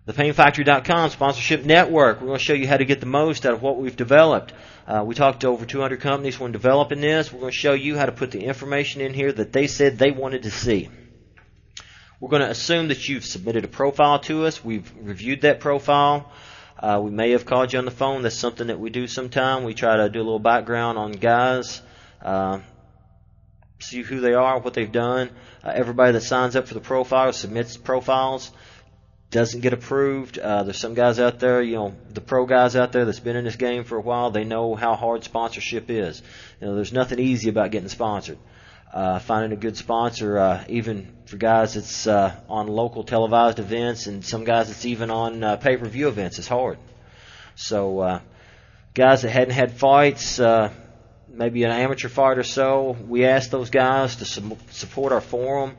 ThePainFactory.com Sponsorship Network. We're going to show you how to get the most out of what we've developed. We talked to over 200 companies when developing this. We're going to show you how to put the information in here that they said they wanted to see. We're going to assume that you've submitted a profile to us. We've reviewed that profile. We may have called you on the phone. That's something that we do sometime. We try to do a little background on guys, see who they are, what they've done. Everybody that signs up for the profile, submits profiles, doesn't get approved. There's some guys out there, the pro guys out there that's been in this game for a while, they know how hard sponsorship is. There's nothing easy about getting sponsored. Finding a good sponsor, even for guys that's on local televised events, and some guys that's even on pay-per-view events, is hard. So guys that hadn't had fights, maybe an amateur fight or so, we ask those guys to support our forum,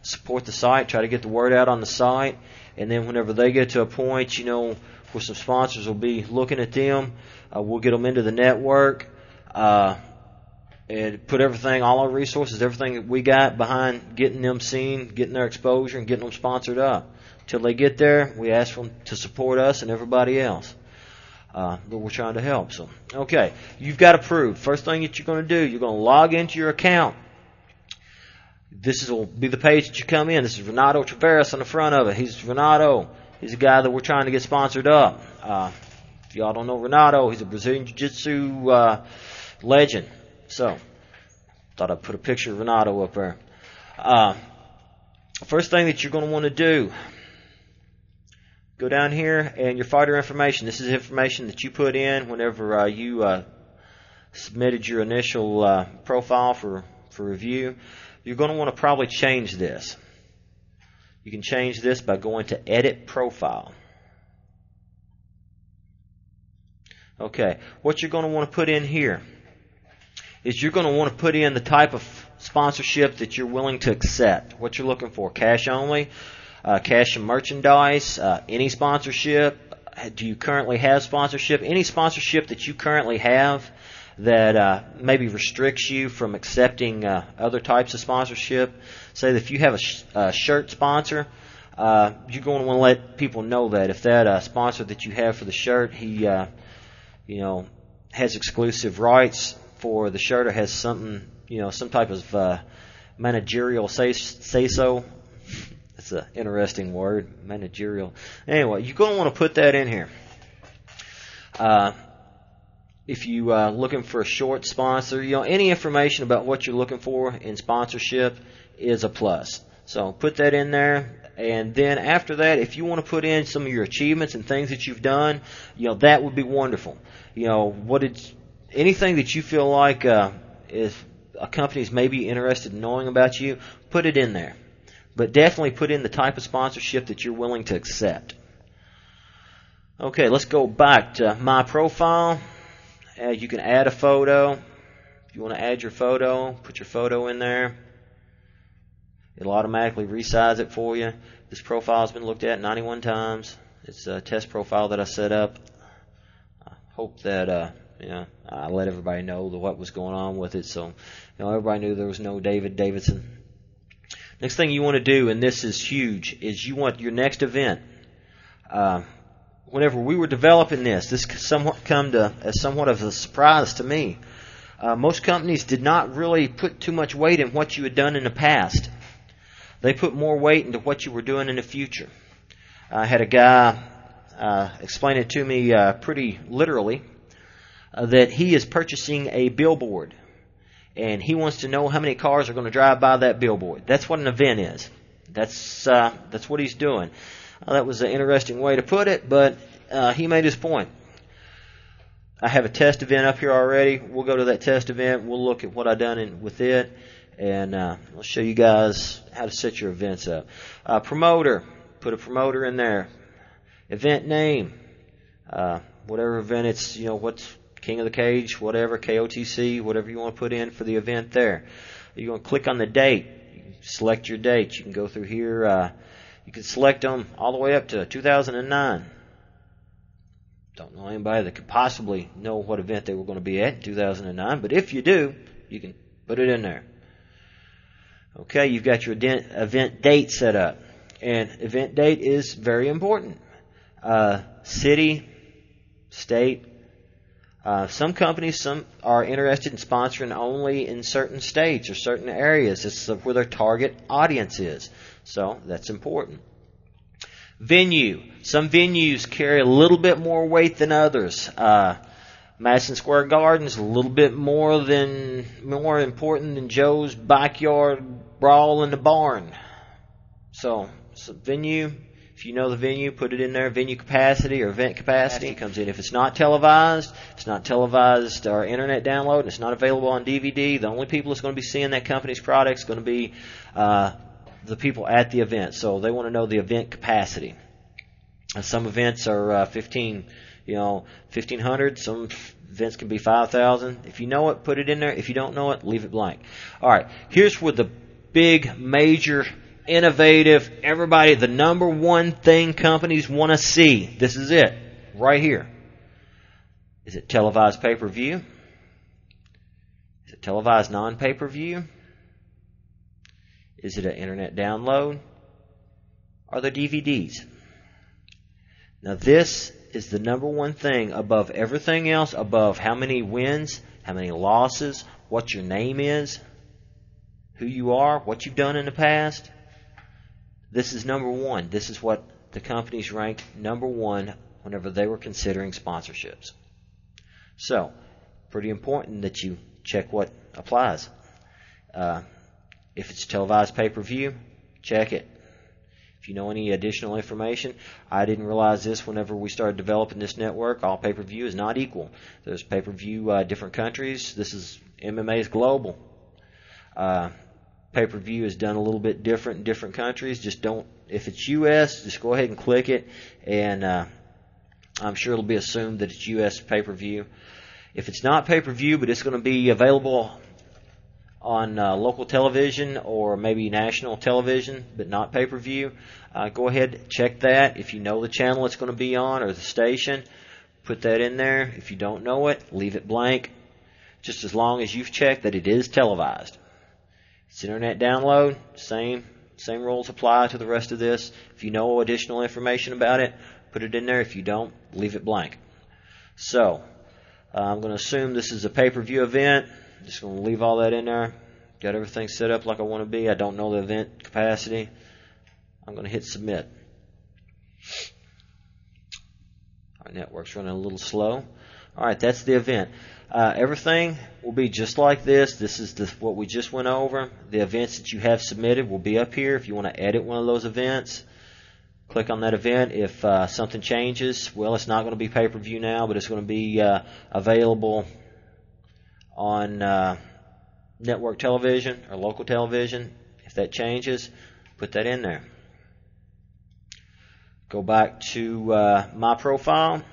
support the site, try to get the word out on the site. And then whenever they get to a point, where some sponsors will be looking at them, we'll get them into the network and put everything, all our resources, everything that we got behind getting them seen, getting their exposure, and getting them sponsored up. Till they get there, we ask them to support us and everybody else that we're trying to help. So, okay, you've got approved. First thing that you're going to do, you're going to log into your account. This will be the page that you come in. This is Renato Traveras on the front of it. He's Renato. He's a guy that we're trying to get sponsored up. If y'all don't know Renato, he's a Brazilian Jiu-Jitsu legend. So, thought I'd put a picture of Renato up there. First thing that you're going to want to do, go down here and your fighter information. This is information that you put in whenever you submitted your initial profile for review. You're going to want to probably change this. You can change this by going to Edit Profile. Okay, what you're going to want to put in here is you're going to want to put in the type of sponsorship that you're willing to accept. What you're looking for: cash only, cash and merchandise, any sponsorship. Do you currently have sponsorship? Any sponsorship that you currently have that maybe restricts you from accepting other types of sponsorship. Say that if you have a shirt sponsor, you're going to want to let people know that if that sponsor that you have for the shirt, he has exclusive rights for the shirt, or has something, some type of managerial say so. That's an interesting word, managerial. Anyway, you're going to want to put that in here. If you are looking for a short sponsor, any information about what you're looking for in sponsorship is a plus. So put that in there. And then after that, if you want to put in some of your achievements and things that you've done, that would be wonderful. Anything that you feel like is a company's maybe interested in knowing about you, put it in there. But definitely put in the type of sponsorship that you're willing to accept. Okay, let's go back to my profile. You can add a photo. If you want to add your photo, put your photo in there. It'll automatically resize it for you. This profile has been looked at 91 times. It's a test profile that I set up. I hope that I let everybody know what was going on with it, so everybody knew there was no David Davidson. Next thing you want to do, and this is huge, is you want your next event. Whenever we were developing this somewhat come to as somewhat of a surprise to me. Most companies did not really put too much weight in what you had done in the past. They put more weight into what you were doing in the future. I had a guy explain it to me pretty literally that he is purchasing a billboard, and he wants to know how many cars are going to drive by that billboard. That's what an event is. That's what he's doing. That was an interesting way to put it, but he made his point. I have a test event up here already. We'll go to that test event. We'll look at what I've done with it, and I'll show you guys how to set your events up. Promoter. Put a promoter in there. Event name. Whatever event it's, what's King of the Cage, whatever, KOTC, whatever you want to put in for the event there. You're going to click on the date. You can select your date. You can go through here. You can select them all the way up to 2009. Don't know anybody that could possibly know what event they were going to be at in 2009, but if you do, you can put it in there. Okay, you've got your event date set up, and event date is very important. city, state. Some companies are interested in sponsoring only in certain states or certain areas. This is where their target audience is. So that's important. Venue. Some venues carry a little bit more weight than others. Madison Square Garden is a little bit more important than Joe's backyard brawl in the barn. So venue, if you know the venue, put it in there. Venue capacity or event capacity comes in. If it's not televised or internet download, and it's not available on DVD, the only people that's going to be seeing that company's product is going to be the people at the event. So they want to know the event capacity. Some events are 1,500. Some events can be 5,000. If you know it, put it in there. If you don't know it, leave it blank. All right. Here's where the big, major, innovative, everybody, the number one thing companies want to see. This is it, right here. Is it televised pay-per-view? Is it televised non-pay-per-view? Is it an internet download? Are there DVDs? Now this is the number one thing above everything else, above how many wins, how many losses, what your name is, who you are, what you've done in the past. This is number one. This is what the companies ranked number one whenever they were considering sponsorships. So, pretty important that you check what applies. If it's televised pay-per-view, check it. If you know any additional information, I didn't realize this whenever we started developing this network. All pay-per-view is not equal. There's pay-per-view different countries. This is MMA is global. Pay-per-view is done a little bit different in different countries. Just don't, if it's U.S., just go ahead and click it, and I'm sure it'll be assumed that it's U.S. pay-per-view. If it's not pay-per-view, but it's going to be available on local television or maybe national television, but not pay-per-view, go ahead, check that. If you know the channel it's going to be on or the station, put that in there. If you don't know it, leave it blank, just as long as you've checked that it is televised. It's internet download, same rules apply to the rest of this. If you know additional information about it, put it in there. If you don't, leave it blank. So, I'm going to assume this is a pay-per-view event. Just going to leave all that in there. Got everything set up like I want to be. I don't know the event capacity. I'm going to hit submit. Our network's running a little slow. All right, that's the event. Everything will be just like this. This is what we just went over. The events that you have submitted will be up here. If you want to edit one of those events, click on that event. If something changes, well, it's not going to be pay-per-view now, but it's going to be available on network television or local television. If that changes, put that in there. Go back to my profile.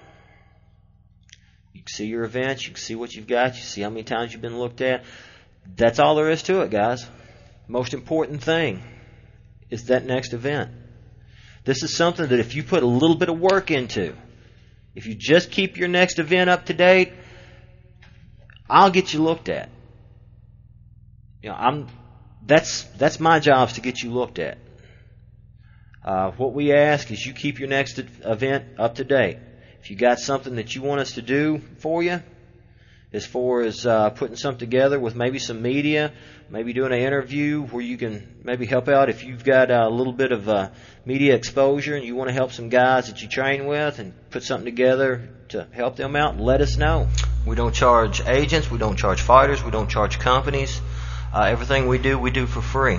You can see your events. You can see what you've got. You see how many times you've been looked at. That's all there is to it, guys. Most important thing is that next event. This is something that if you put a little bit of work into, if you just keep your next event up to date, I'll get you looked at. You know, that's my job, is to get you looked at. What we ask is you keep your next event up to date. If you got something that you want us to do for you, as far as putting something together with maybe some media, maybe doing an interview where you can maybe help out if you've got a little bit of media exposure and you want to help some guys that you train with and put something together to help them out, let us know. We don't charge agents, we don't charge fighters, we don't charge companies. Everything we do for free.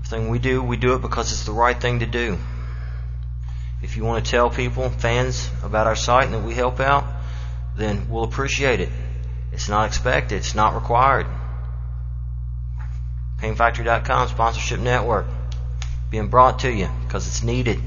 Everything we do it because it's the right thing to do. If you want to tell people, fans, about our site and that we help out, then we'll appreciate it. It's not expected. It's not required. PainFactory.com Sponsorship Network, being brought to you because it's needed.